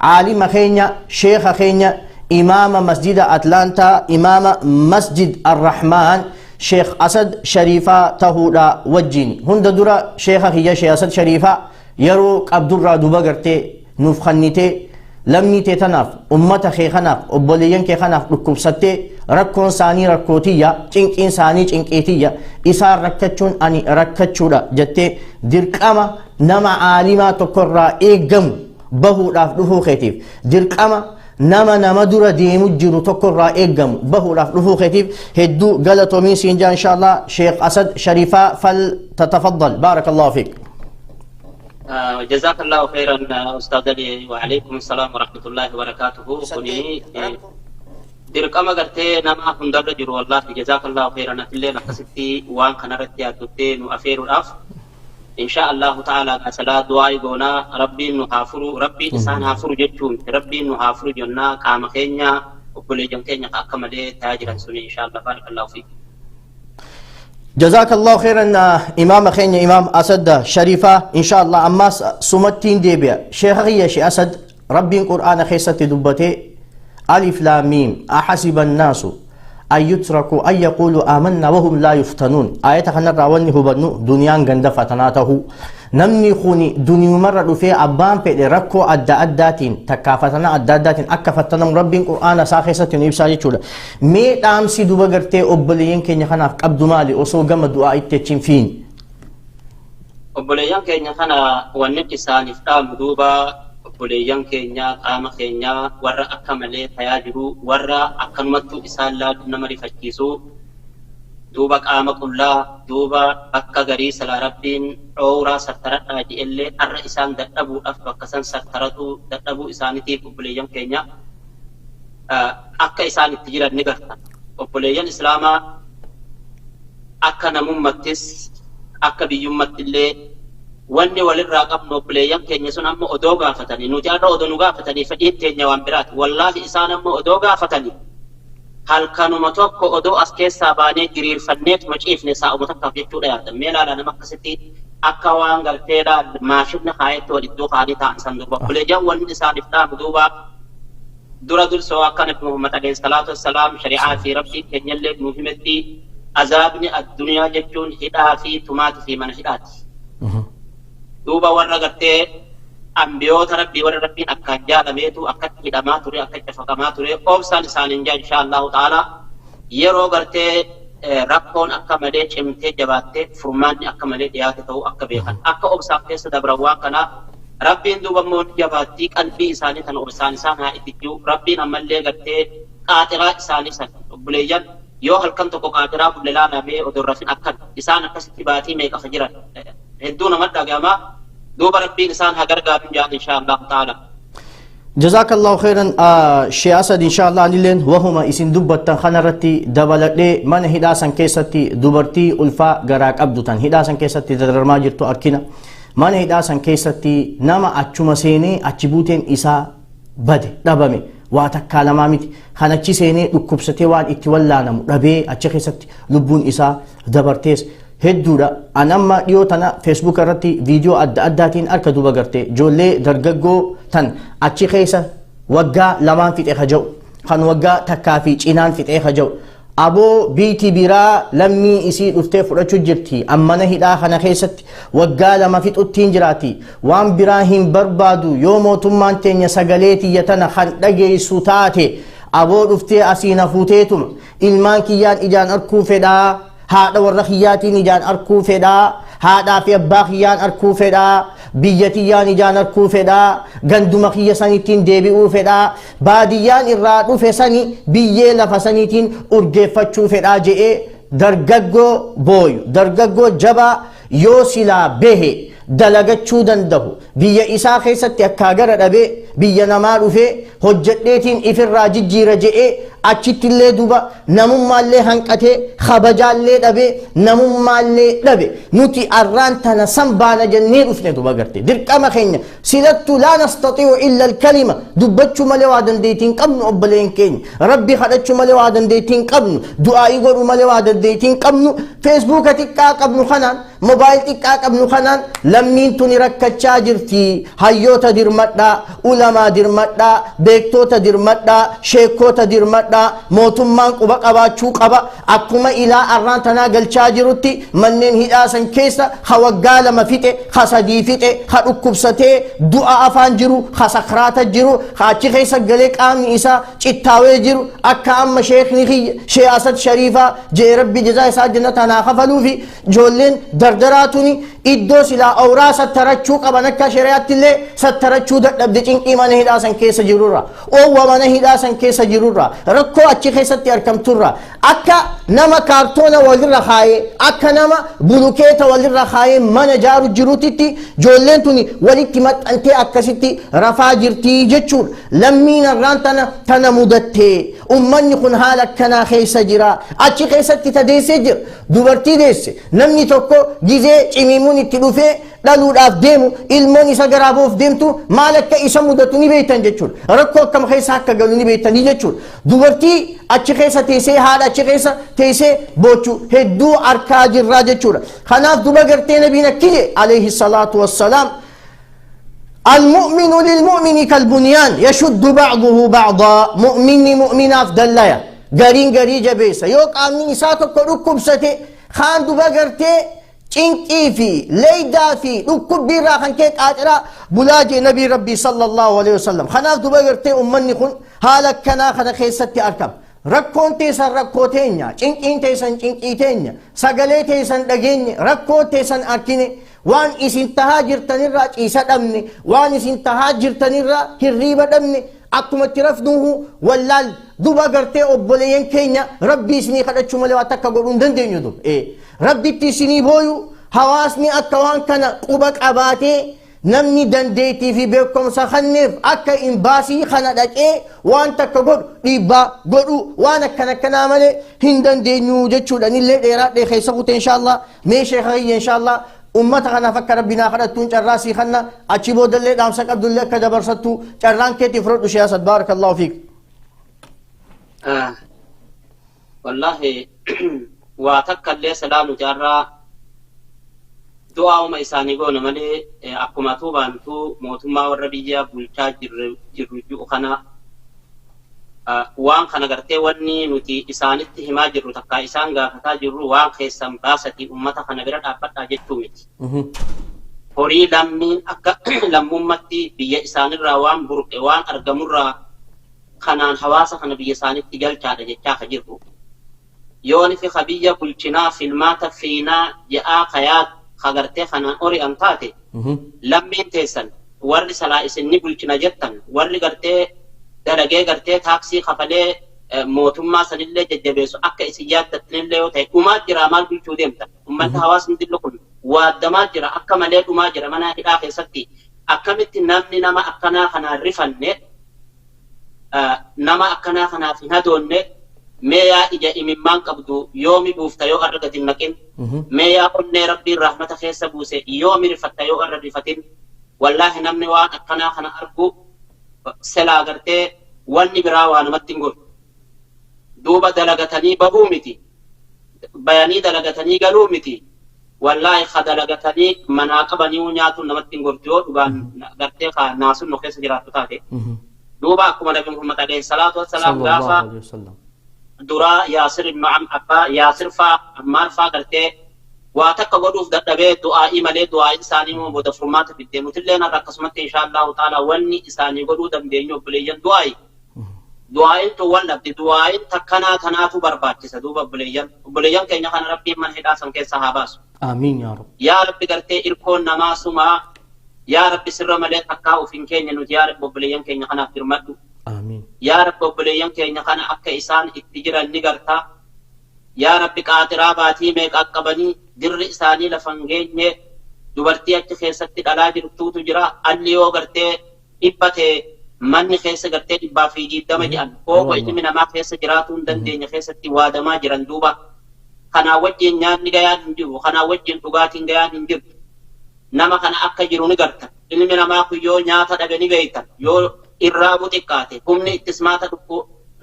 عالم خينيا شيخ خينيا إمام مسجد أتلانتا إمام مسجد الرحمن شيخ أسد شريفة تهودا وجين هند درا شيخ هي شيخ أسد شريفة يرو عبد الرا دوبا غرتي نفخنيتي لمني تتناف أمة خيخناف أبوليين كيخناف ركوبستي ركون ساني ركوتية چنك إنساني چنك إيتية إسار ركتشون أني ركتشودا جتي درقاما نما عالما تقرى إيقم بهو راف دفو خيتيف درقاما نما دورا ديمو جيرو تقرى إيقم بهو راف دفو خيتيف هدو قلتو مين سينجا إن شاء الله شيخ أسد شريفة فلتتفضل بارك الله فيك. جزاك الله خيرا أستاذ لي وعليكم السلام ورحمة الله وبركاته. كوني درقما قرتي نما هندر جرو والله جزاك الله خيرا اللي نقصتي وان كنرت ياتوتي نؤفير الأف إن شاء الله تعالى صلاة دعاء قونا ربي نحافرو ربي إنسان حافرو جتشون ربي نحافرو جنا قام خينيا وكل جم خينيا كمالي تاجرا سني إن شاء الله بارك الله فيك. جزاك الله خيرا إمام خينيا إمام أسد شريفة إن شاء الله أما سمتين ديبيا شيخ غيا شي أسد ربي القرآن خيسة دبتي ألف لام ميم أحسب الناس أن يتركوا أن يقولوا آمنا وهم لا يفتنون آية خنا راوني هو بنو دنيا غند فتناته نمني خوني دنيا مرة في أبان في ركو أداتين تكافتنا أداتين أكفتنا ربي القرآن ساخسة يبسالي شولا مي تامسي دوبا غرتي أبليين كي خنا عبد مالي أصو غم دعاء تتشين فين أبليين كي خنا ونك سان إفتام دوبا أبليين كي قام كي ورا أكمل تياجرو ورا أكملتو إسال لا نمري فجيسو دوبا قام كلها دوبا أكا غري سلا ربين عورا سترت آجي اللي الرئيسان دقبو أفبكسان سترتو دقبو إسانتي أبليين كي أكا إساني تجيرا نغرتا أبليين إسلاما أكا نمومتس أكا بيومت اللي wanni walirraa qabnu obboleeyyan keenya sun amma odoo gaafatanii nuti har'a odoo nu gaafatanii fedhiin teenya waan biraati wallaahi isaan amma odoo gaafatanii halkanuma tokko odoo as keessaa baanee diriirfanneetuma ciifne saa'uma takkaaf jechuudha yaaddan mee ilaalaa nama akkasitti akka waan galteedha maashifna kaayetti wal iddoo kaanii ta'an san durba obboleeyyan wanni isaaniif dhaamu duuba dura dursoo akka nabi Muhammad alayhi salaatu wassalaam shari'aa fi rabbii keenyallee nu himetti azaabni addunyaa jechuun hidhaa fi tumaati fi mana hidhaati. دوبا ورا غرتي أنبياء ربي ورا ربي أكاد جاء لميتو أكاد هدما تري أكاد فكما تري أوبسان سالين جاء إن شاء الله تعالى يرو غرتي ركون أكمل شمتي جباتي فرمان أكمل دياتي تو أكبيخان أكا أوبسان كيس دبروا كنا ربي دوبا مون جباتي قلبي إساني تن أوبسان إسانها إتجو ربي نمال لي غرتي قاترا إساني سن بليجان يو هلكن تكو قاترا بللا نبي ودر رفين أكاد إسان أكسكباتي ميكا خجرا هدونا مدى قاما دوبا ربي إنسان هقرقا بنجان إن شاء الله تعالى. جزاك الله خيرا شيخ أسد إن شاء الله لين وهما إسن دبتا خنرتي دبلت من هداسا كيستي دبرتي ألفا غراك أبدوتان هداسا كيستي تدرما جرتو أركنا من هداسا كيستي نما أتشما سيني أتشبوتين إسا بده دبامي واتكالما ميت خانتشي سيني لكبستي وان اتولا نمو ربي أتشي كيستي لبون إسا دبرتيس هدودا أنما يوتنا فيسبوك رتي فيديو أداتين أركدو بغرتي جولي درغغو تن أتشي خيسا وقا لمان فيت إخجو خان وقا تكافي چينان فيت إخجو أبو بيتي برا لمي إسي أفتي فرچو جرتي أما نهي داخنا خيست وقا لما فيت أتين جراتي وان براهيم بربادو يومو تمان تينيا سغليتي يتنا خان لغي سوتاتي أبو أفتي أسينا فوتيتم إلمان كيان إجان أركو فدا هذا ورخياتي نجان أركو فدا هذا في باخيان أركو فدا بيتيان نجان أركو فدا غندم خيا سنتين ديبيو فدا باديان إرادو فسني بيه لفسنتين أرجفتشو فدا جئ درغغو بوي درغغو جبا يوسلا به دلغچو دندهو بيه إسا خيست يكاغر ربي بيه نمارو في حجتين إفر راجي رجئ أچت اللي دوبا نمو مالي هنكته خبجال اللي دبي نمو مالي دبي نوتي أران تنا سنبانا جنير افنه دوبا غرتي درك أما خيني سيلتو لا نستطيع إلا الكلمة دوبتشو مالي وادن ديتين قبن أبلين كين ربي خدتشو مالي وادن ديتين قبن دعائي غرو مالي وادن ديتين قبن فيسبوك تكا قبن خنان موبايل تكاك ابن خنان لمين توني ركتشا جرتي هيوتا درمتا علماء درمتا بيكتوتا درمتا شيكوتا درمتا موتمان قبا قبا چو قبا اكما الى ارانتنا قلچا جرتي منين هداسن كيسا خوقال مفيته خسدي فيته خرقبسته دعا افان جرو خسخرات جرو خاچي خيسا قليك آمني إسا چتاوي جرو اكا ام شيخ نخي شياسة شريفة جي ربي جزاي سا جنتنا خفلو في جولين دردراتوني إدو سلا أورا سترچو قبنكا شريعت اللي سترچو دقب چنقي من هداسن كيسا جرورا او من هداسن كيسا جرورا ركو اچي خيسا تياركم ترى اكا نما كارتونا ولر رخاي اكا نما بلوكيتا ولر رخاي من جارو جروتي جولين توني ولكي مت انتي اكسيتي رفا جرتي جچور لمين الرانتنا تنمودتي امن يكون حالك كنا خيسا جرا اچي خيسا تديسي جر دوبرتي ديسي نمني توكو جيزي چميمون اتلوفي دالوداف ديمو ilmoon isa garaabuuf deemtu maal akka isa mudatu ni beektan jechuudha rakkoo akkam keessa akka galu ni beektanii jechuudha dubartii achi keessa teessee haadha achi keessa teessee boochuu hedduu arkaa jirraa jechuudha kanaaf duba gartee nabiin akkije alayhi salaatu wassalaam المؤمن للمؤمن كالبنيان يشد بعضه بعضا مؤمن مؤمن أفضل ليا غارين غاري جبيسا يوك آمني إساتو كركب ستي خان دوبا غرتي چنقي في ليدا في ركب بيرا خان كيك آجرا بلاجي نبي ربي صلى الله عليه وسلم خناف دوبا غرتي أمني خن حالك كنا خنا خيستي أركب ركون تيسن ركو تينيا چنقين تيسن چنقي تينيا سغلي تيسن دغيني ركو تيسن أركيني وان اسن تهاجر تنرى عيسى دمني وان اسن تهاجر تنرى هريبة دمني akkuma itti rafnuhu wallaal duba gartee obboleeyyan keenya rabbii isinii kadhachuu malee waan takka godhuu hin dandeenyu dub rabbitti isinii booyu hawaasni akka waan kana quba qabaatee namni dandeettii fi beekumsa kanneef akka imbaasii kana dhaqee waan takka godhu dhiibbaa godhu waan akkanaa malee hin dandeenyu jechuudha nillee dheeraadhee keessa kute inshaallah mee sheekha kiyya inshaallah ummata kana fakka rabbina kadhattuun carraa sii kanna achi boodallee dhaamsa qabdullee akka dabarsattu carraan keetii fudhadhu shee asad baarakallahu fiik wallahi waa takkallee salaamu jaarraa du'aa'uma isaanii goona malee akkuma tuubaantuu mootummaa warra biyyaa bulchaa jirru ji'u kana waan kana gartee wanni nuti isaanitti himaa jirru takkaa isaan gaafataa jirru waan keessan baasati ummata kana bira dhaabbadhaa jechuu miti. Horii lammiin akka lammummatti biyya isaanirraa waan burqe waan argamurraa kanaan hawaasa kana biyya isaanitti galchaadha jechaa ka jirru. Yooni fi biyya bulchinaa filmaata fiinaa ja'aa kayaa kagartee kanaan ori'an taate lammiin teessan warri salaa isinni bulchina jettan warri gartee dalagee gartee taaksii kafalee mootummaa sanillee jajjabeessu akka isin yaaddattanillee yoo ta'e dhumaa jira maal bulchuu deemta ummata hawaasni dillo kun waaddamaa jira akka malee dhumaa jira mana hidhaa keessatti akkamitti namni nama akkanaa kanaan rifanne nama akkanaa kanaaf hin hadoonne mee yaa ija imimmaan qabdu yoomi buufta yoo arra gadi naqin mee yaa onnee rabbiin rahmata keessa buuse yoomi rifatta yoo arra rifatin wallaahi namni waan akkanaa kana argu selaa gartee wanni biraa waa namatti hin godhu duuba dalagatanii bahuu miti bayanii dalagatanii galuu miti wallaahi ka dalagatanii manaa qabanii nyaatuun namatti hin godhu yoo dhugaan gartee ka naasuun nu keessa jiraattu taate duuba akkuma nabi Muhammad alayhi salaatu wassalaam gaafa duraa Yaasir ibn Abbaa Yaasir faa Ammaar faa gartee waa takka godhuuf dadhabee du'aa'ii malee du'aa'ii isaanii moo booda furmaata fiddee nutillee narra akkasumatti inshaallahu ta'ala wanni isaanii godhuu dandeenyu obboleeyyan du'aa'iin tun wal dhabde du'aa'iin takkanaa tanaatu barbaachisa duuba obboleeyyan keenya kana rabbiin mana hidhaa san keessa haa baasu amiin yaa rabbi gartee irkoon namaa sumaa yaa rabbi sirra malee takkaa ufiin keenya nuti yaa rabbi obboleeyyan keenya kanaaf hirmadhu amiin yaa rabbi obboleeyyan keenya kana akka isaan itti jiran ni gartaa yaa rabbi qaatiraa baatii meeqa qabanii dirri isaanii lafan geenye dubartii achi keessatti dhalaa jirtuutu jira alli yoo gartee dhibbate manni keessa gartee 120 jedhan kooko ilmi namaa keessa jiraatuu hin dandeenya keessatti waadamaa jiran duuba kanaa wajjin nyaanni gayaan hin jiru kanaa wajjin dhugaatiin gayaan hin jirtu nama kana akka jiru ni garta ilmi namaa kun yoo nyaata dhabe ni beeytan yoo irraa buxiqqaate humni ittismaata dhukku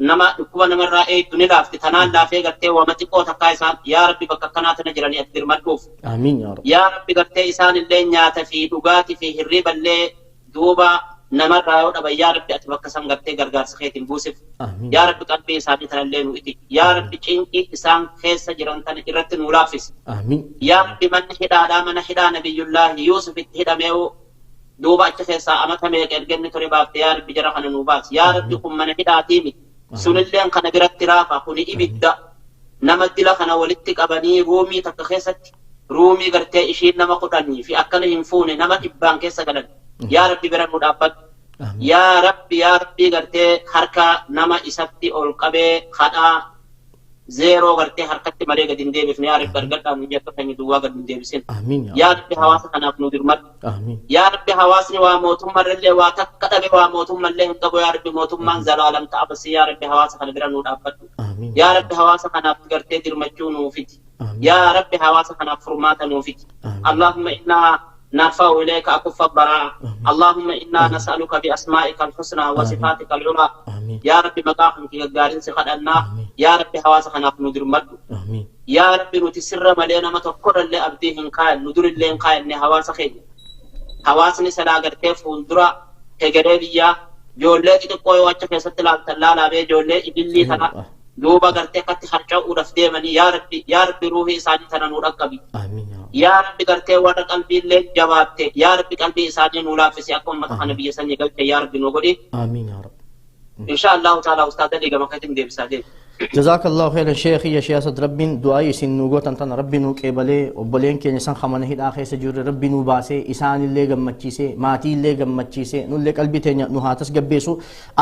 nama dhukkuba namarraa eegdu ni laafti tanaan laafee gartee wama xiqqoo takkaa isaan yaa rabbi bakka akkanaa tana jiranii ati dirmadhuuf آمين يا رب yaa rabbi gartee isaan illee nyaata fi dhugaatii fi hirriba illee duuba namarraa yoo dhaban yaa rabbi ati bakka san gartee gargaarsa keetiin buusif آمين yaa rabbi qalbii isaanii tana illee nu iti yaa rabbi cinqii isaan keessa jiran tana irratti nu laaffisi آمين yaa rabbi manni hidhaadhaa mana hidhaa nabiyyullaahi yuusuf itti hidhamee duuba achi keessaa amata meeqa ergenni ture baafte yaa rabbi jara kana nuu baasi yaa rabbi kun mana hidhaatii miti sunilleen kana biratti raafa kuni ibidda nama dila kana walitti qabanii ruumii takka keessatti ruumii gartee ishiin nama 10 fi akkana hin fuune nama 100 keessa galan yaa rabbi bira nu dhaabbadhu آمين yaa rabbi gartee harka nama isatti ol qabee kadhaa zeeroo gartee harkatti malee gadi hin deebifne yaa rabbi argadhaa nu jetta keenya duwwaa gadi hin deebisin آمين يا yaa رب rabbi hawaasa kanaaf nu dirmadhu آمين yaa rabbi hawaasni waa mootummaarrallee waa takka dhabe waa mootummallee hin qabu yaa rabbi mootummaan zalaalam ta'a basi yaa rabbi hawaasa kana bira nu dhaabbadhu آمين yaa rabbi hawaasa kanaaf gartee dirmachuu nuufiti آمين yaa rabbi hawaasa kanaaf furmaata nuufiti آمين allahumma innaa نرفع إليك أكف الضراعة اللهم إنا نسألك بأسمائك الحسنى وصفاتك العلى آمين يا رب مقاهم في الجارين سخدنا آمين يا رب حواسك نفن ندر مد آمين يا رب نتسر ملينا ما تذكر اللي أبديهن قائل ندر اللي قائل إن حواسك حواسني سلاغر كيف وندرا هجريبيا جولة تقوي وجهك ستلا تلا بي جولة إبلي تنا دوبا غرتي كت خرجا ودفتي مني يا رب روحي ساني تنا نورقبي آمين يا رب يا رب غرتي ورا قلبي اللي جوابتي يا رب قلبي ساني نولافسي أكون متخ نبي سني قلت يا رب نوغدي آمين يا رب إن شاء الله تعالى أستاذ لي كما كتم دي بسادين جزاك الله خيرا شيخي يا شيخ ربي دعائي سن نوغوت انتن ربي نو قبله وبلين كي نسان خمنه هدا اخي سجور ربي نو باسه اسان اللي غمچيسه ماتي اللي غمچيسه نو اللي قلبي تنيا نو هاتس غبيسو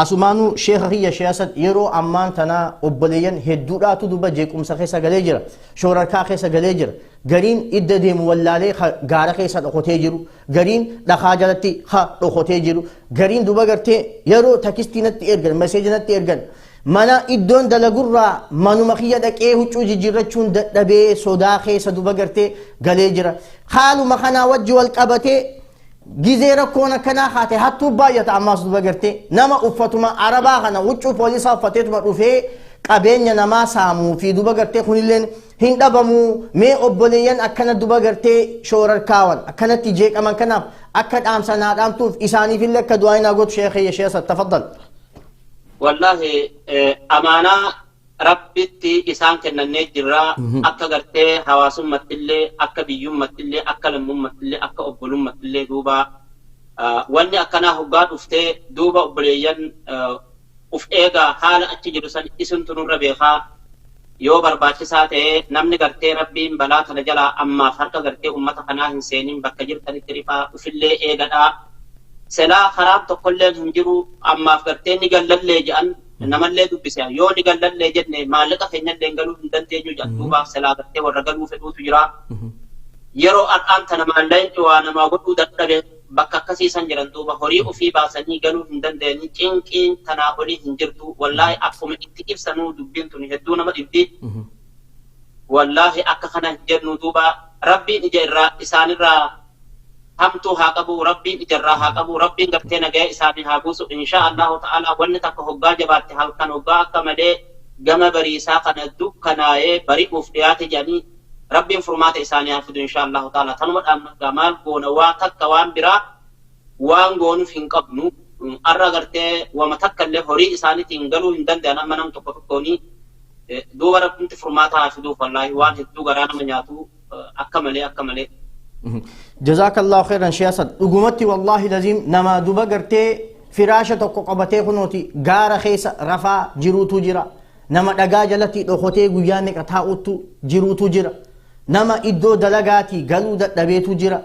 اسمانو شيخي يا شيخ يرو امان تنا وبلين هدوداتو دوبا جيكم سخيسا غليجر شوركا خيسا غليجر غرين اددي مولالي غارا خيسا دخوتي جيرو غرين دخاجلتي خ دخوتي جيرو غرين دوبا غرتي يرو تكستينت ايرغن مسجنت ايرغن mana iddoon dalagurraa manuma kiyya dhaqee huccuu jijjiirrachuun dadhabee sodaa keessa duba gartee galee jira haaluma kanaa wajji wal qabatee gizee rakkoon akkanaa haate hattuu baay'ata ammaas duba gartee nama uffatuma arabaa kana huccuu poolisaa uffateetuma dhufee qabeenya namaa saamuu fi duba gartee kunilleen hin dhabamuu mee obboleeyyan akkana duba gartee shoorarkaawan akkanatti jeeqaman kanaaf akka dhaamsanaa dhaamtuuf isaaniifillee akka du'aayinaa gootu sheekhe sheesa tafaddal والله أمانة ربتي إسان كنا نجرا أكا غرتي حواسم متلي أكا بيوم متلي أكا لمم متلي أكا أبولم متلي دوبا واني أكنا هقاد أفتي دوبا أبوليين أف إيغا حالا أتجي رسال إسن تنور بيخا يو برباچي ساتي نمني غرتي ربي بلا تنجلا أما فرق غرتي أمتا خناهن سينين بكا جرتني تريفا أفلي إيغا دا سلا خراب تقولين هنجرو أما فكرتين نقلل لي جان نملي دبسيا يو نقلل لي جدني مالك خينا لنقلو هندنتين جو جان دوبا سلا غرتي ورقلو فدو تجرا يرو الآن تنمالين جوانا ما قدو دردبه بكا كسي سنجران دوبا هوريو في باسني قلو هندنتين چنكين تناولي هنجرتو والله أقوم اتكيف سنو دبين تنهدو نما إبدي والله أكا خنا هنجرنو دوبا ربي نجرا إسان را همتو هاقبو ربي إجرا هاقبو ربي قبتين جاء إساني هاقوسو إن شاء الله تعالى ونتك هقا جبات هالكان هقا كمالي قم بريسا قندو كناي بريء مفتيات جاني ربي فرمات إساني هافدو إن شاء الله تعالى تنمت أمنا قمال قونا واتك وان برا وان قونو فين قبنو أرى غرتي ومتك اللي هوري إساني تنقلو هندن دانا منام تقفقوني دو ربي فرمات هافدو فالله وان هدو غرانا من ياتو أكملي جزاك الله خيرا شيخ اسد دغمتي والله لازم نما دوبا غرتي فراشه توكو قبته خنوتي غار خيس رفا جروتو جرا نما دغا جلتي دوخوتي غيانه قتاوتو جروتو جرا نما ادو دلغاتي غلو دبيتو جرا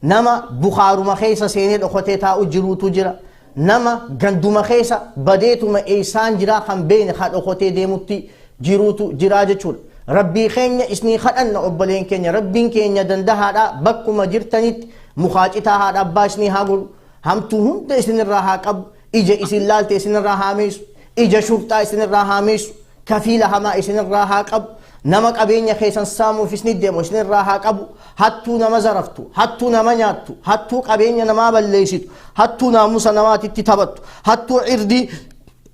نما بخارو مخيس سيني دوخوتي تاو جروتو جرا نما غندوما خيس بديتو ما ايسان جرا خم بين خد دوخوتي ديموتي جروتو جرا جچول ربي خينيا اسني خدنا أبلين كينيا ربين كينيا دندها دا بكو ما جرتنيت مخاطتها هذا باشني هاقول هم توهم تسن الراها قب إجا إسلال تسن الراها ميس إجا شرطة تسن الراها ميس كفيلة ما تسن الراها قب نمك أبينيا خيسان سامو في سند ديمو تسن الراها قب حتو نما زرفتو حتو نما نياتو حتو أبينيا نما بليسيتو حتو ناموسا نما تتتبتو حتو عردي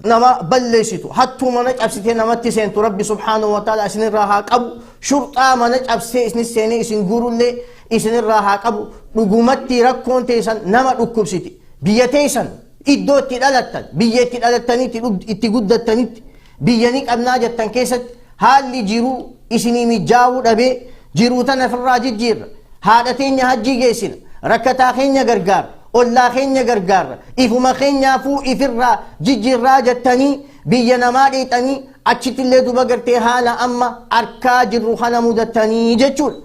nama balleessitu hattuu mana cabsitee namatti seentu rabbi subhaanahu wa ta'ala isinirraa haa qabu shurxaa mana cabsee isinis seenee isin guurullee isinirraa haa qabu dhugumatti rakkoon teessan nama dhukkubsiti biyya teessan iddoo itti dhalattan biyya itti dhalattanitti itti guddattanitti biyya ni qabnaa jettan keessatti haalli jiruu isinii mijaa'uu dhabee jiruu tana ofirraa jijjiirra haadha teenya hajjii geessina rakkataa keenya gargaara ollaa keenya gargaarra ifuma keenyaafuu ifirraa jijjiirraa jettanii biyya namaa dheexanii achittillee duba gartee haala amma arkaa jirru kana mudatanii jechuudha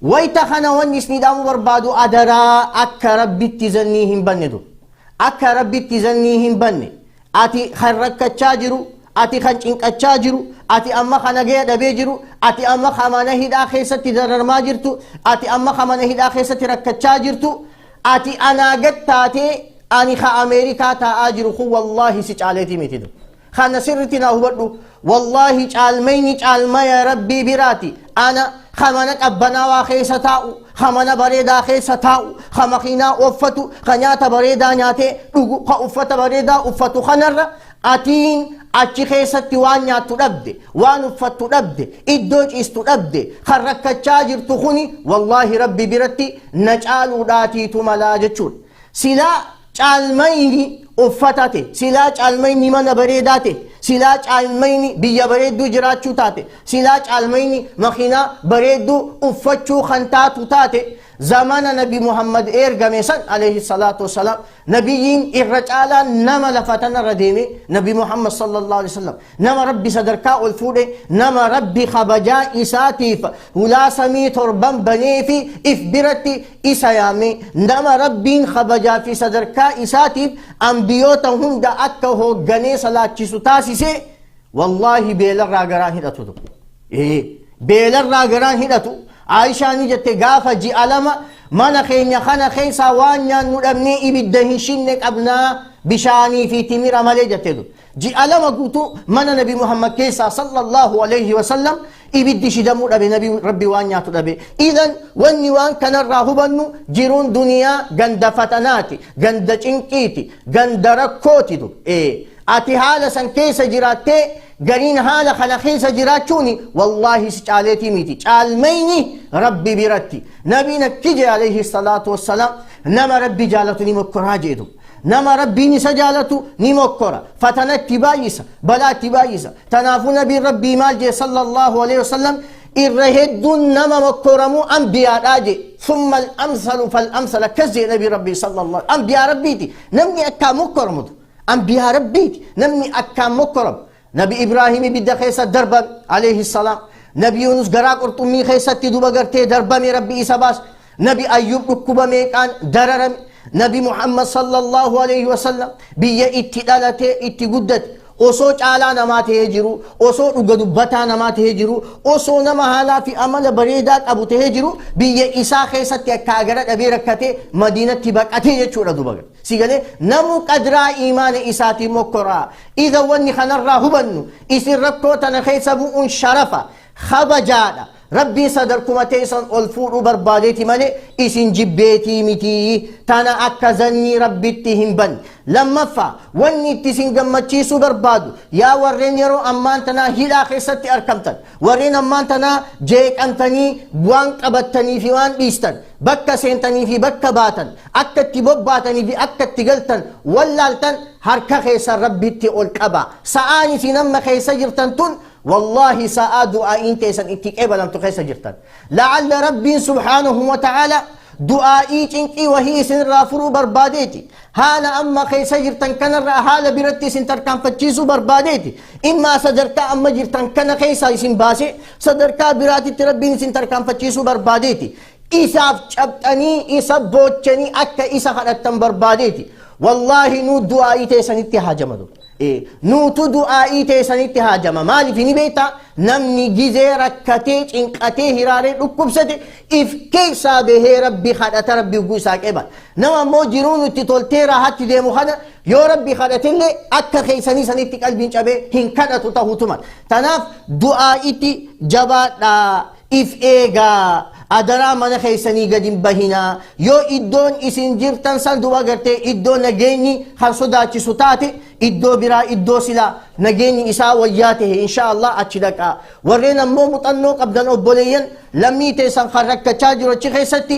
wayta kana wanni isinii dhaamuu barbaadu adaraa akka rabbitti zannii hin banne dur akka rabbitti zannii hin banne ati kan rakkachaa jiru ati kan cinqachaa jiru ati amma kana ga'e dhabee jiru ati amma mana hidhaa keessatti dararmaa jirtu ati amma mana hidhaa keessatti rakkachaa jirtu ati anaa gattaatee ani ka ameerikaa taa'aa jiru kun wallaahi si caaleetii miti kana sirritti naa hubadhu wallaahi caalmayni caalmaya rabbii biraati ana ka mana qabbanaawaa keessa taa'u ka mana bareedaa keessa taa'u ka makiinaa uffatu ka nyaata bareedaa nyaatee dhugu ka uffata bareedaa uffatu kanarra atiin achi keessatti waan nyaattu dhabde waan uffattu dhabde iddoo ciistu dhabde kan rakkachaa jirtu kuni wallaahi rabbi biratti na caaluudhaatiitu malaa jechuudha silaa caalmayni uffatate silaa caalmayni mana bareedaate silaa caalmayni biyya bareedduu jiraachuu taate silaa caalmayni makiinaa bareedduu uffachuu kan taatu taate zamana nabi muhammad ergame san alayhi salatu wassalam nabiyyin irra caalaa nama lafatana irra deeme nabi muhammad sallallahu alaihi wasallam nama rabbi sadarkaa ol fuudhe nama rabbi kabajaa isaatiif hulaa samii torban banee fi if biratti isa yaame nama rabbiin kabajaa fi sadarkaa isaatiif ambiyoota hunda akka hoogganee salaachisu taasise wallahi beelarraa garaan hidhatu beelarraa garaan hidhatu Aishaan jette gaafa ji'a lama mana keenya kana keessa waan nyaannu dhabnee ibidda hin shinne qabnaa bishaanii fi timira malee jette ji'a lama guutuu mana nabi muhammad keessa sallallahu alayhi wasallam ibiddi shidamuu dhabe nabi rabbi waan nyaatu dhabe idan wanni waan kanarraa hubannu jiruun duniyaa ganda fatanaati ganda cinqiiti ganda rakkooti ati haala san keessa jiraattee gariin haala kana keessa jiraachuuni wallahi si caaleetii miti caalmayni rabbi biratti nabiin akkije alayhi salaatu wassalaam nama rabbi jaalatu ni mokkoraa jedhu nama rabbiin isa jaalatu ni mokkora fatanatti baay'isa balaatti baay'isa tanaafuu nabiin rabbii maal jee sallallahu alayhi wasallam irra hedduun nama mokkoramuu anbiyaadhaa je ثم الأمثل فالأمثل كزي نبي ربي صلى الله أنبياء ربيتي نمني أكا مكرم أنبياء ربيتي نمني أكا مكرم نبي إبراهيم بدا خيسة دربا عليه السلام نبي يونس قراء قرطمي خيسة تدوبا قرتي دربا من ربي إساباس نبي أيوب ركوبا ميكان دررم نبي محمد صلى الله عليه وسلم بيا اتدالته اتقدت osoo caalaa namaa ta'ee jiru osoo dhuga dubbataa namaa ta'ee jiru osoo nama haalaa fi amala bareedaa qabu ta'ee jiru biyya isaa keessatti akka agara dhabee rakkatee madiinatti baqatee jechuudha duba sigalee namu qadraa imaana isaatii mokkoraa idan wanni kanarraa hubannu isin rakkoo tana keessa bu'uun sharafa kabajaadha rabbii sadarkuma teessan ol fuudhuu barbaadeeti malee isin jibbeetii miti tana akka zannii rabbitti hin banne lammaffaa wanni itti isin gammachiisuu barbaadu yaa warreen yeroo ammaan tanaa hidhaa keessatti argamtan warreen ammaan tanaa jeeqantanii waan qabattanii fi waan dhiistan bakka seentanii fi bakka baatan akka itti bobbaatanii fi akka itti galtan wallaaltan harka keessan rabbitti ol qaba sa'aan isin amma keessa jirtan tun والله سأدعو أنت سن اتقبل أن تخيس جرتان لعل ربي سبحانه وتعالى دعائي تنكي وهي سن رافرو برباديتي هالا أما خيس جرتان كان هالا برتي سن تركان فتشيسو برباديتي إما صدركا أما جرتان كان خيسا سن باسي صدركا براتي تربين سن تركان فتشيسو برباديتي إساف چبتني إساف بوچني أكا إسا خلطان برباديتي والله نو دعائي تيسن اتحاجم دو nuutu du'aa'ii teessanitti haajama maaliif ni beekta namni gizee rakkatee cinqatee hiraaree dhukkubsate if keessaa bahee rabbi kadhata rabbi ugguu isaa qeba nama ammoo jiruu nutti toltee raahatti deemu kana yoo rabbi kadhatillee akka keessanii sanitti qalbiin cabee hin kadhatu ta'uutuma tanaaf du'aa'itti jabaadhaa if eegaa adaraa mana keessanii gadi hin bahinaa yoo iddoon isin jirtan san duba gartee iddoo nageenyi kan sodaachisu taate iddoo biraa iddoo silaa nageenyi isaa wayyaa tahe inshaallah achi dhaqaa. Warreen ammoo muuxannoo qabdan obboleeyyan lammii teessan kan rakkachaa jiru achi keessatti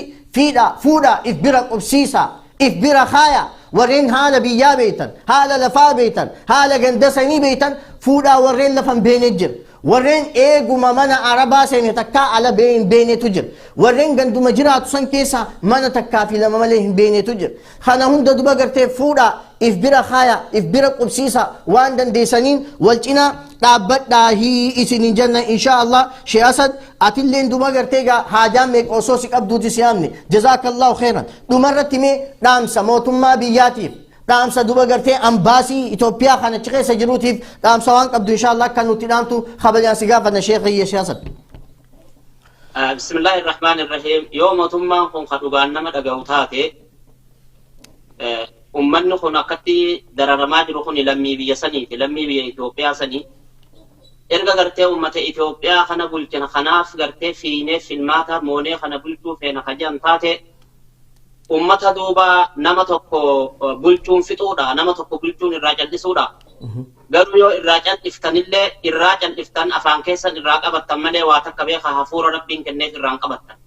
fuudhaa if bira qubsiisaa if bira kaayaa. Warreen haala biyyaa beeytan haala lafaa beeytan haala gandasanii beeytan fuudhaa warreen lafan beene jira. Warreen eeguma mana arabaa seene takkaa ala hin beenetu jira. Warreen ganduma jiraatu san keessa mana takkaa fi lama malee hin beenetu jira. Kana hunda duba gartee fuudhaa if bira kaayaa if bira qubsiisaa waan dandeessaniin wal cinaa dhaabbadhaa isinin janna inshaallah. Sheekh Asad atilleen duba gartee gaa haajaan meeqa osoo si qabduuti si yaamne jazaakallahu khairan. Dhumarratti mee dhaamsa mootummaa biyyaatiif dhaamsa duba gartee ambaasii Itoophiyaa kana achi keessa jiruutiif dhaamsa waan qabdu inshaallah kan nuti dhaamtu kabajan si gaafanna sheekh Asad. Bismillahir Rahmanir Rahim. Yoo mootummaan kun ka dhugaan nama dhaga'u taate ummanni kun akkatti dararamaa jiru kun lammii biyya saniiti lammii biyya Itoophiyaa sanii. Erga gartee ummata Itoophiyaa kana bulchina kanaaf gartee fiinee filmaata moonee kana bulchuu feena kajan taate ummata duuba nama tokko bulchuun fixuudha nama tokko bulchuun irraa callisuudha. Garuu yoo irraa cal'iftanillee irraa cal'iftan afaan keessan irraa qabattan malee waa takka beeka hafuura rabbiin kenneef irraan qabattan.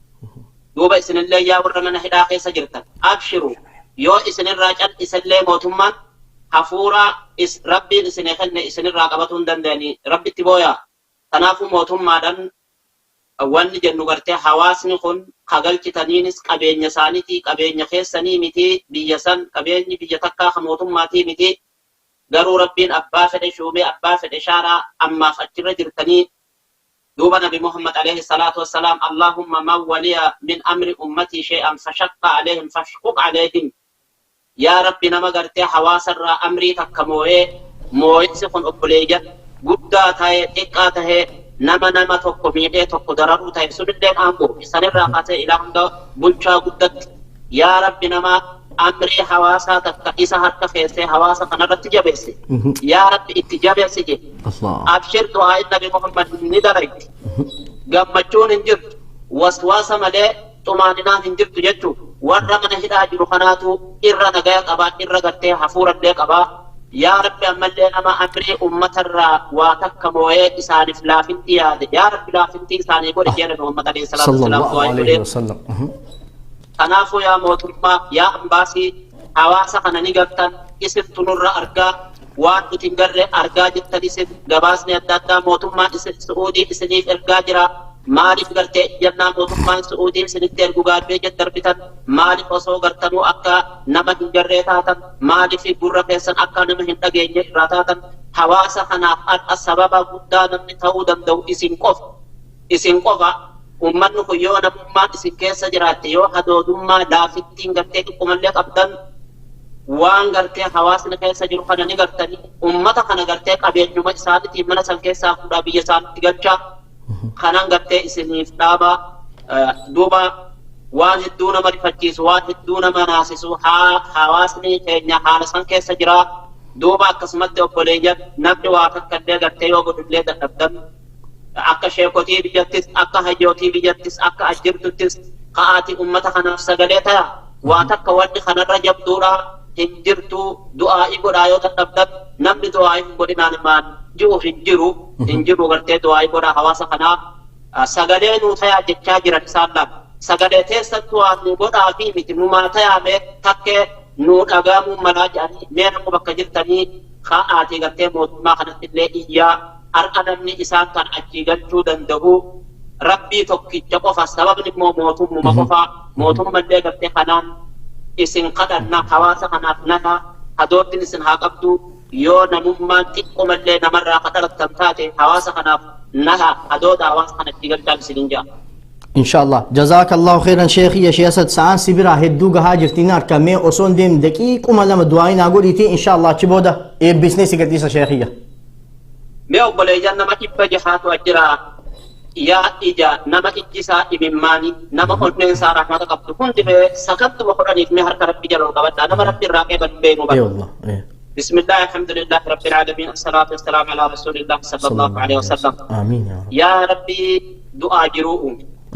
Duuba isinillee yaa warra mana hidhaa keessa jirtan abshiru yoo isinirraa cal'isallee mootummaan hafuura rabbiin isinii kenne isinirraa qabatuu hin dandeenye rabbitti booyaa. Kanaafuu mootummaadhaan wanni jennu gartee hawaasni kun kagalchitaniinis qabeenya isaaniitii qabeenya keessanii miti biyya san qabeenyi biyya takkaa ka mootummaatii miti. Garuu rabbiin abbaa fedhe shuumee abbaa fedhe shaaraa ammaaf achirra jirtanii. Duuba Nabi Muhammad alayhi salaatu wassalaam Allahumma man waliya min amri ummatii shay'an fashaqqa alayhim fashquq alayhim. Yaa Rabbi nama gartee hawaasarraa amrii takka moo'insi kun obboleeyyan guddaa ta'e xiqqaa ta'e nama tokko miidhee tokko dararuu ta'e sunillee aangoo sanirraa kaasee ilaa hanga bulchaa guddatti yaa Rabbi nama amrii hawaasaa takka isa harka keessee hawaasa kanarratti jabeesse yaa Rabbi itti jabeesse je abshir du'aa Nabi Muhammad ni darayti gammachuun hin jirtu waswaasa malee xumaaninaan hin jirtu jechuudha. Warra mana hidhaa jiru kanaatu irra nagaya qabaa irra gartee hafuurallee qabaa. Yaa Rabbi ammallee nama amrii uummatarraa waa takka moo'ee isaaniif laafinti yaade yaa Rabbi laafinti isaanii godhe jedhe Muhammad alayhi salaatu wasallam. Kanaafuu yaa mootummaa yaa ambaasii hawaasa kana ni gartan isin tunurra argaa waan nuti hin garre argaa jirtan isin gabaasni adda addaa mootummaan isin Su'uudii isiniif ergaa jira. Maaliif gartee jannaa mootummaan Su'uudii isinitti ergu gaabbee darbitan maaliif osoo gartanuu akka nama hin garree taatan maaliif gurra keessan akka nama hin dhageenye irraa taatan hawaasa kanaaf har'a sababa guddaa namni ta'uu danda'u isin qofa ummanni kun yoo namummaan isin keessa jiraatte yoo hadoodummaa laafittiin gartee xiqqoomallee qabdan waan gartee hawaasni keessa jiru kana ni gartanii ummata kana gartee qabeenyuma isaaniitiin mana san keessaa fuudhaa biyya isaaniitti galchaa. Kanan gartee isiniif dhaaba duuba waan hedduu nama rifachiisu waan hedduu nama naasisu hawaasni keenya haala san keessa jira. Duuba akkasumatti obboleeyyan namni waa takkallee gartee yoo godhullee dadhabdan akka sheekotii biyyattis akka hayyootii biyyattis akka ajjirtuttis ka'aatii ummata kanaaf sagalee ta'a waa takka wanni kanarra jabduudha hin jirtu du'aa'ii godhaa yoo dadhabdan namni du'aa'ii hin godhinaan maan jiru hin jiru gartee du'aa'ii godhaa hawaasa kanaa sagalee nuu tayaa jechaa jiran isaan lama sagalee teessattu waan nu godhaa fi miti numaa tayaame takkee nuu dhagaamuu malaa jedhanii mee nama bakka jirtanii ka'aatii gartee mootummaa kanatti illee iyyaa har'a namni isaan kan achii galchuu danda'u rabbii tokkicha qofa sababni immoo mootummuma qofa mootummallee gartee kanaan isin kadhanna hawaasa kanaaf naha hadoottin isin haa qabdu yoo namummaan xiqqoomallee namarraa kadharattan taate hawaasa kanaaf naha hadoota hawaasa kanatti galchaan isinin ja'a. Inshallah jazakallahu khairan sheekhi ya Sheikh Asad sa'aan sibira hedduu gahaa jirtiin harka mee osoo hin deemne daqiiquma lama du'aayin haa godhiitii inshallah achi booda eebbisnee si gadhiisa sheekhiyya. Mee obboleeyyan nama dhibba jahaatu ajjira yaa ija nama ijjisaa imimmaanii nama onneensaa rahmata qabdu hundi mee sakantuma kudhaniif mee harka rabbi jaloo qabadhaa nama rabbi irraa qeeban beenu bara. بسم الله الحمد لله رب العالمين الصلاة والسلام على رسول الله صلى الله عليه وسلم آمين يا ربي دعاء جروء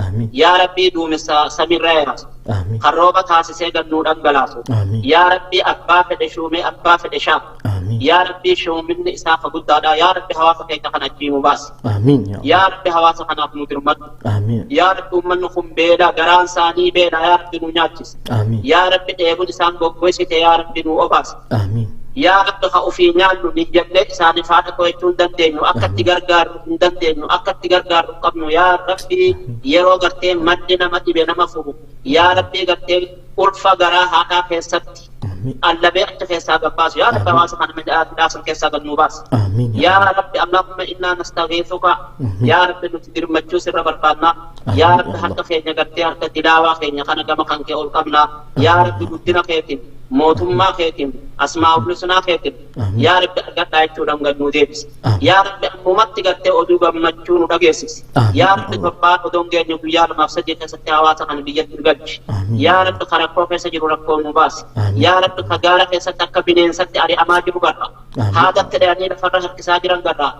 آمين يا ربي دوم سمير رايس آمين خروبة تاسسة جنود أنجلاسو آمين يا ربي أبا فدشومي أبا فدشام آمين yaa rabbi shoominni isaa ka guddaadha yaa rabbi hawaasa keenya kana achiimu baasi آمين يا yaa rabbi hawaasa kanaaf nu dirmadhu آمين yaa rabbi ummanni kun beela garaan isaanii beela yaa rabbi nu nyaachise آمين yaa rabbi dheebun isaan goggoysite yaa rabbi nu obaase آمين yaa rabbi ka ufii nyaannu ni jallee isaanii faadha qo'achuu hin dandeenyu akka itti gargaarru hin dandeenyu akka itti gargaarru hin qabnu yaa rabbi yeroo gartee maddi nama dhibe nama furu yaa rabbi gartee ulfa garaa haadhaa keessatti آمين allabee achi keessaa gabbaasu yaa rabbi hawaasa kana midhaasan keessaa gad nuu baasi آمين يا يا رب اللهم إنا نستغيثك يا رب نتدير مجوس الرب الفانا يا رب حتى خيني قرتي حتى تلاوة خيني خانا كما خان كي أول قبنا يا رب ندنا خيتم موتم ما خيتم أسماء بلسنا خيتم يا رب أرقات آيتو رم قد نوديبس يا رب أمومت قرتي أدوغ مجون رقيسس يا رب فبار أدوغ نيو يا رب مفسجي تستي عواسا خان بيجت القج يا رب خرقو فيسجر رقو مباس يا رب خقارة فيستك بنين ستي أري أماجر قرر هذا التداني لفرح الكساجران قرر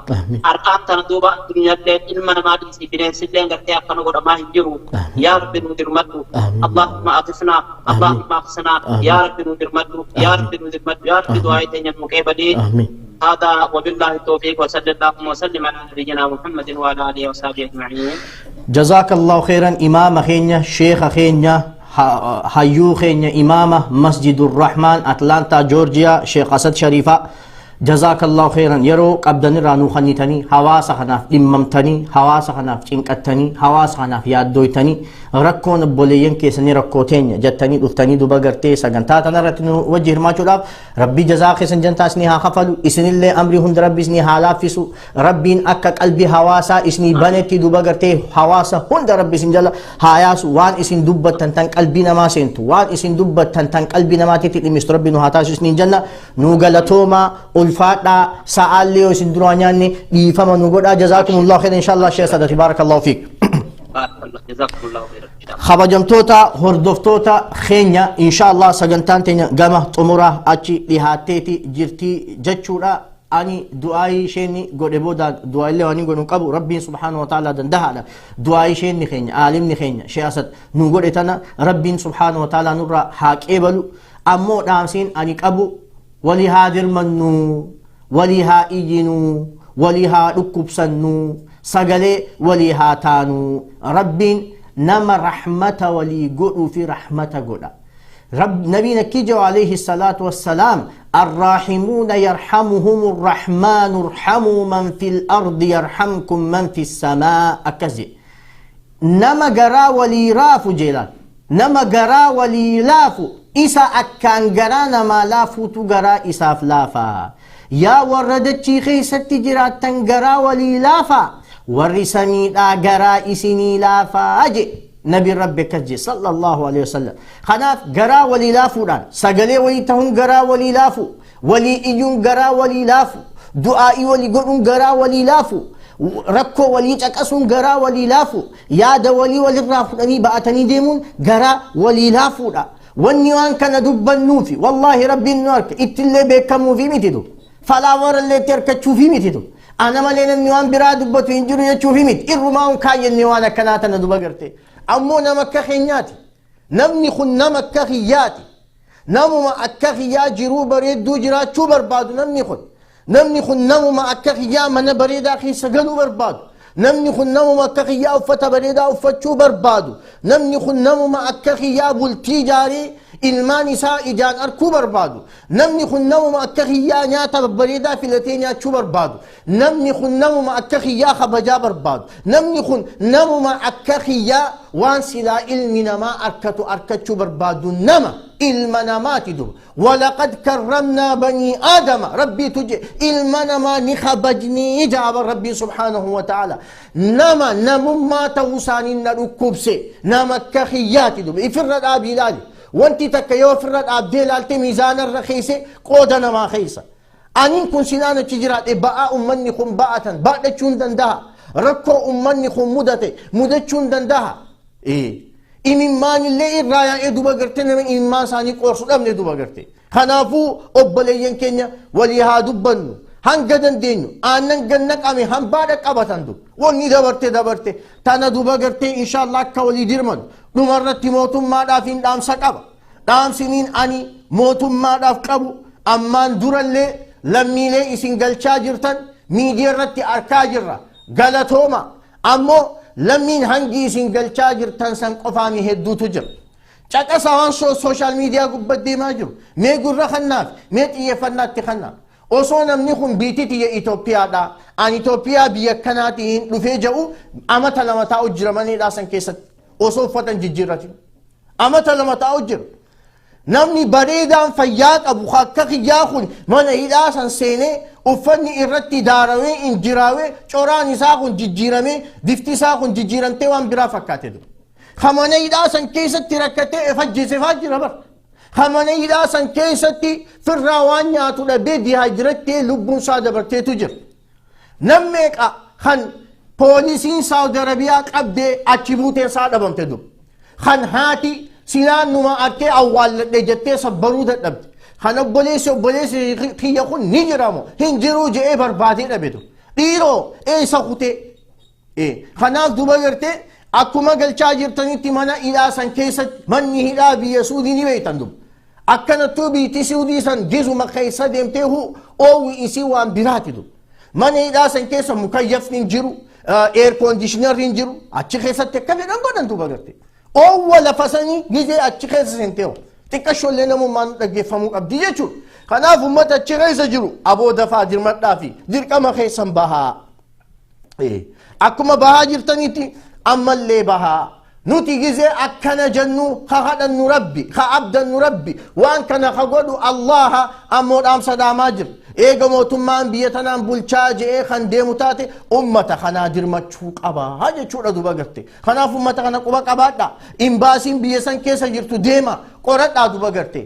أرقام تندوبا الدنيا اللين إلما نمادي سيبنين سلين قرتي أقنو قد ما هنجرو يا رب ندر مدو اللهم أقفنا اللهم أقفنا يا رب ندر مدو يا رب ندر مدو يا رب دعائي تنين مقيبدي آمين هذا وبالله التوفيق وصلى الله وسلم على نبينا محمد وعلى آله وصحبه أجمعين جزاك الله خيرا إمام خينيا شيخ خينيا هيو خينيا إمام مسجد الرحمن أتلانتا جورجيا شيخ أسد شريفة جزاك الله خيرا يرو قبدن رانو خنيتني حواس خناف دممتني حواس خناف چنقتني حواس خناف يادويتني ركون بولين كيسني ركوتين جتني دفتني دوبا غرتي سغنتا تنرتنو وجه ما چولاب ربي جزاك سنجنتا اسني ها خفلو اسن الله امري هند ربي اسني حالافسو ربين اك قلبي حواسا اسني بنتي دوبا غرتي حواسا هند ربي سنجل هاياس وان اسن دبتن تن قلبي نما سنتو وان اسن دبتن تن قلبي نما تيتي مستر ربي نو هاتاس اسني جنة نو غلطوما ulfaadha sa'aallee yoo isin duraa nyaanne dhiifama nu godhaa jazakumullahu khairan inshallah sheekh sadati barakallahu fiik بارك الله جزاكم الله خيرا kabajamtoota hordoftoota keenya inshallah sagantaan teenya gama xumura achi dhihaateeti jirtii jechuudha ani du'aayi isheenni godhe booda du'aaillee waan godhu qabu rabbiin subhaanahu wa ta'ala dandahaadha du'aayi isheenni keenya aalimni keenya sheasat nu godhe tana rabbiin subhaanahu wa ta'ala nurra haa qeebalu ammoo dhaamsiin ani qabu ولها درمنو ولها إينو ولها ركبسنو سجلي ولها تانو رب نما رحمة ولي قلو في رحمة قلو رب نبينا كيجو عليه الصلاة والسلام الراحمون يرحمهم الرحمن ارحموا من في الأرض يرحمكم من في السماء أكزي نما قرا ولي رافو جيلان نما قرا ولي لافو إسا أكان قرانا ما لافو تقرا إساف لافا يا وردت شيخي ستجرات تنقرا ولي لافا ورسمي لا قرا إسني لافا أجي نبي ربك جي صلى الله عليه وسلم خناف قرا ولي لافو دان سقلي ويتهم قرا ولي لافو ولي إيون قرا ولي لافو دعائي ولي قرن قرا ولي لافو ركو ولي تكسون قرا ولي لافو ياد ولي رافو أني بأتني ديمون قرا ولي لافو دا والنيوان كان دبا نوفي والله ربي النوارك اتلي بيكمو في ميتدو فلا ور اللي تركتشو في ميتدو أنا مالين النيوان برا دبتو ينجرو يتشو في ميت إرماون كاي النيوان كانت ندبا قرتي أمو نمكا خينياتي نمني خن نمكا خياتي نمو ما أكا خيا جرو بريد دو جرات شو بربادو نمني خن نمو ما أكا خيا من بريد أخي سقلو بربادو نمني خنمو ما كخيا وفتا بريدا وفتشو بربادو نمني خنمو ما أكخيا بالتجاري ilmaan isaa ijaan arkuu barbaadu. Namni kun namuma akka kiyyaa nyaata babbareedaa filatee nyaachuu barbaadu. Namni kun namuma akka kiyyaa kabajaa barbaadu. Namni kun namuma akka kiyyaa waan silaa ilmi namaa arkatu arkachuu barbaadu nama ilma namaati duba. ولقد كرمنا بني آدم ربي تجي إلمنا ما نخبجني إجاب ربي سبحانه وتعالى نما نمما توساني نركبسي نما كخياتي دوب إفرد آبي لالي وانتي تكيو فرد آبدي لالتي ميزان الرخيسي قودنا ما خيسا أنين كن سنانا تجرات إباء أمني خن باءة باء چون دندها ركو أمني خن مدة چون دندها إيه إممان اللي إرايا إدوبا قرتنا من إممان ساني قرصد أمن إدوبا قرتي خنافو أبليين كينيا وليها دبنو هنگدن دينو آنن گنك أمي هم بارك أبتن دو وني دبرتي تانا دوبا قرتي إن شاء الله كولي ديرمن نمرت موتم ما دافين دام سكبا دام سنين أني موتم ما داف قبو أمان دور اللي lammiilee isin galchaa jirtan miidiyaa irratti arkaa jirra galatooma ammoo lammiin hangi isin galchaa jirtan san qofaami hedduutu jira caqasa waan sooshaal miidiyaa gubbatti deemaa jiru mee gurra kannaaf mee xiyyeeffannaatti kannaaf osoo namni kun biititiyya Itoophiyaadha an Itoophiyaa biyya kanaatiin dhufee jedhu amata lama taa'u jira maneedhaa san keessatti osoo uffatan jijjiirratin amata lama taa'u jira namni bareedaan fayyaa qabu akka kiyyaa kun mana hidhaa san seenee uffanni irratti daarawee injiraawee coraan isaa kun jijjiiramee bifti isaa kun jijjiiramtee waan biraa fakkaate dha kamana hidhaa san keessatti rakkatee efajjeesefaa jira bar kamana hidhaa san keessatti firraa waan nyaatu dhabee dihaayidirettee lubbuun isaa dabarteetu jira nammeeqa kan poolisiin saawudi arabiyaa qabdee achi buutee isaa dhabamte dur kan haati sinaan numa arkee awwaalladhe jettee sabbaruu dadhabde kan obboleessi kiyya kun ni jiramo hin jiruu je'ee barbaadee dhabetu dhiiroo eessa kutee kanaaf duba gartee akkuma galchaa jirtanitti mana hidhaa san keessatti manni hidhaa biyya suudii ni beektan duba akkanattuu biitti suudii san gisuma keessa deemtee oowwi isii waan biraati duba mana hidhaa san keessa mukayyafni hin jiru eer koondishinarri hin jiru achi keessatti akka fedhan godhan duba gartee oowwa lafasanii gizee achi keessa seenteewu xiqqashoollee namummaan dhaggeeffamuu qabdi jechuudha kanaaf ummata achi keessa jiru aboo dafaa dirmadhaa fi dirqama keessan bahaa akkuma bahaa jirtanitti ammallee bahaa nuti gizee akkana jennu ka kadhannu rabbi ka abdannu rabbi waan kana ka godhu allaha ammoo dhaamsa dhaamaa jira eega mootummaan biyya tanaan bulchaa je'ee kan deemu taate ummata kanaa dirmachuu qabaa jechuudha duba garte kanaaf ummata kana quba qabaadha imbaasiin biyya san keessa jirtu deema qoradhaa duba garte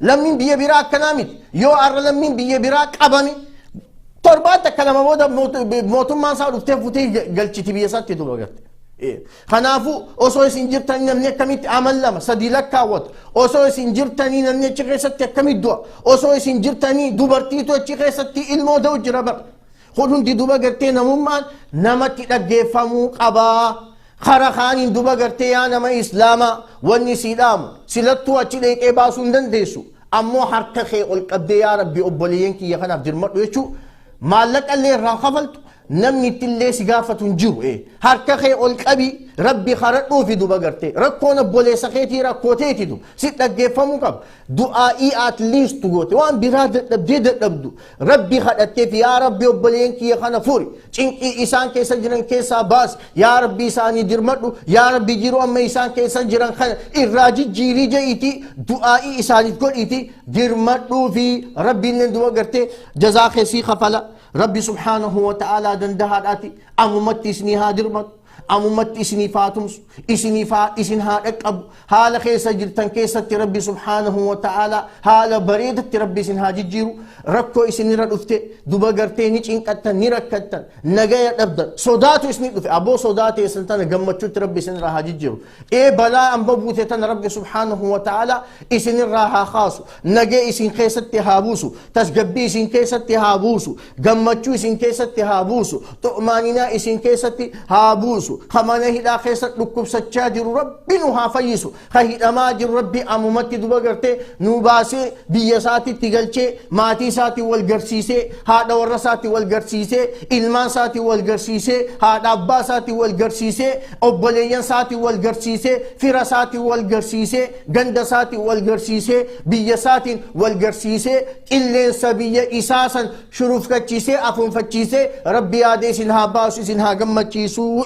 lammiin biyya biraa akkanaa miti yoo arra lammiin biyya biraa qabame torbaan takka lama booda mootummaan isaa dhuftee futee galchiti biyya isaatti duba garte kanaafu osoo isin jirtanii namni akkamitti amal lama sadii lakkaawwatu osoo isin jirtanii namni achi keessatti akkamitti du'a osoo isin jirtanii dubartiitu achi keessatti ilmoo da'u jira bar kun hundi duba gartee namummaan namatti dhaggeeffamuu qabaa kara kaaniin duba gartee yaa nama islaamaa wanni sii dhaamu silattuu achi dheeqee baasuu hin dandeessu ammoo harka kee ol qabdee yaa rabbi obboleeyyan kiyya kanaaf dirmadhu jechuu maallaqallee irraa kafaltu namni ittillee si gaafatu hin jiru harka kee ol qabi rabbi kadhadhuufi duba gartee rakkoon obboleessa keetii rakkooteeti du si dhaggeeffamuu qaba du'aa'ii at least goote waan biraa dadhabdu rabbi kadhatteef yaa rabbi obboleen kiyya kana furi cinqii isaan keessa jiran keessaa baas yaa rabbi isaanii dirmadhu yaa rabbi jiru amma isaan keessa jiran kana irraa jijjiirii je'iiti du'aa'ii isaaniif godhiiti dirmadhuufi rabbiin duba gartee jazaa keessii kafala ربي سبحانه وتعالى دندهاتي أممتي اسنيها درمت أممتي اسني فاتمس اسنها أكب هالا خيسا جلتن كيسة ربي سبحانه وتعالى هالا بريدة ربي اسنها ججيرو ركو اسني ردفت دوبا قرتيني چنكتن نركتن نغاية أبدا صداتو اسني دفت أبو صداتي اسنتان قمتشوت ربي اسنها ججيرو بلا أنببوتتن ربي سبحانه وتعالى اسن راها خاصو نغاية اسن كيسة هابوسو تسقبي اسن كيسة هابوسو قمتشو اسن كيسة هابوسو تؤماننا اسن كيسة هابوسو خمانه هدا خيسة لكب سجاجر ربي نها فيسو خهيدا ما جر ربي أمومتي دوبا قرتي نوباسي بيساتي تغلچه ماتي ساتي والگرسيسي هادا ورساتي والگرسيسي علمان ساتي والگرسيسي هادا أبا ساتي والگرسيسي أبوليان ساتي والگرسيسي فرساتي والگرسيسي گند ساتي والگرسيسي بيساتي والگرسيسي إلين سبيا إساسا شروف كچيسي أفن فچيسي ربي آدي سنها باسو سنها گمچيسو